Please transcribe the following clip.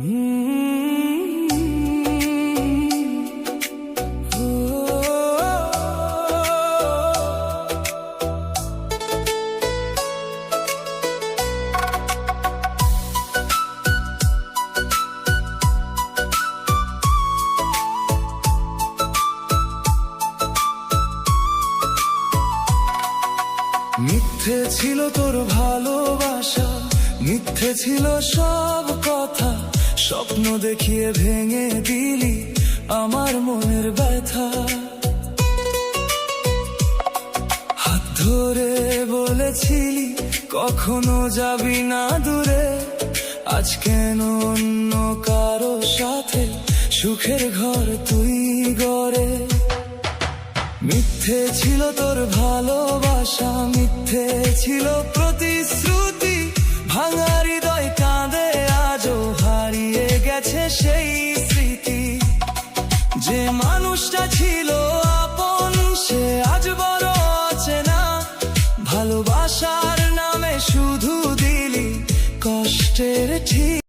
মিথ্যে ছিল তোর ভালোবাসা, মিথ্যে ছিল সব কথা, স্বপ্ন দেখিয়ে ভেঙে দিলি আমার মনের ব্যথা। হাত ধরে বলেছিলি কখনো যাবি না দূরে, আজ কেন অন্য কারো সাথে সুখের ঘর তুই গড়ে। মিথ্যে ছিল তোর ভালোবাসা, মিথ্যে ছিল প্রতিশ্রুতি, ভাঙা হৃদয় কাঁদে আজও হারিয়ে গেছে সেই স্মৃতি। যে মানুষটা ছিল আপন সে আজ বড় অচেনা, ভালোবাসা